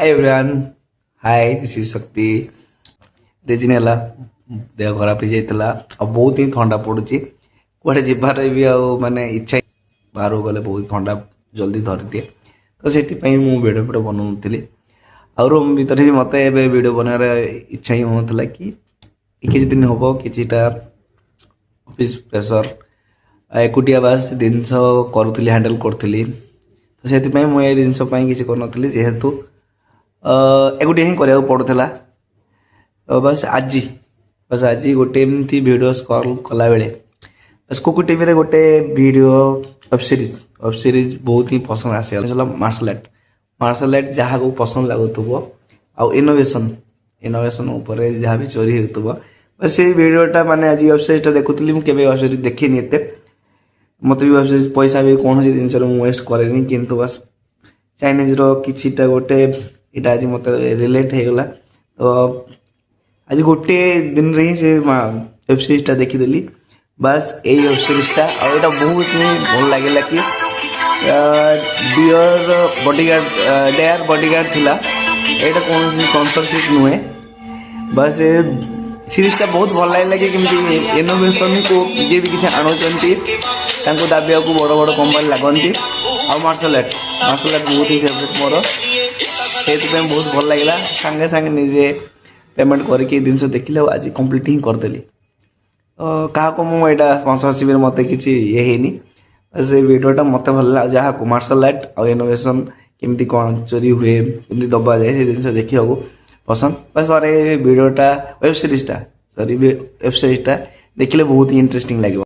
Hi everyone, hi this is शक्ति। Region है देह खराब हो जाता और बहुत ही ठंडा पड़ुची कड़े जीवार भी माने इच्छा बाहर गले बहुत ठंडा जल्दी धरी दिए तो से भिडियो भिडियो बनाऊली आ रूम भितर भी मत भिडियो बनवा इच्छा ही होता कि किसी दिन हम किटा ऑफिस प्रेशर एकुटिया बास जिनस करुली हैंडल करी तो से मुझे जिनपाई किसी कर जेहेतु एकुटिया ही कराया पड़ूला तो बस आज गोटे एमती भिडियो कॉल कला बेले बस कुकु टीवी रे गोटे वीडियो वेब सीरीज बहुत ही पसंद आसे मार्शल आर्ट जहाँ को पसंद लगुव आउ इनोवेशन उपर जहाँ भी चोरी होतुव बस से वीडियोटा माने आज वेब सीरीज देखुली मुझे वेब सीरीज देखनी एत मत भी वेब सीरीज पैसा भी कौन जिनस वेस्ट कैनि किंतु बस चाइनीज रो किछिटा गोटे इटा आज मत रिलेट हो गला तो आज गोटे दिन रे ही से वेब सीरीजटा देखीदेली बस यही वेब सीरीजटा और यहाँ बहुत ही भल लगे कि डेयर बॉडीगार्ड थिला एटा कौन स्पॉन्सरशिप नुहे बस सीरीजटा बहुत भल लगे कि केमती इनोवेशन को जे भी किसी आणुचंती तांको दाबिया को बड़ बड़ कंपनी लगती आ मार्शल आर्ट बहुत ही फेवरेट मोर से बहुत भल लगे सांगे सांगे निजे पेमेंट करके जिन देखिले आज कंप्लीट ही करदेली क्या मुझा स्पॉन्सरशिप मत कि ये से वीडियोटा मत भल लगा जहाँ मार्शल आर्ट और इनोवेशन केमती कौन चोरी हुए केमती दबा जाए से जिन देखा पसंद बस और वीडियोटा वेब सीरीजटा देखिले बहुत ही इंटरेस्टिंग लगे।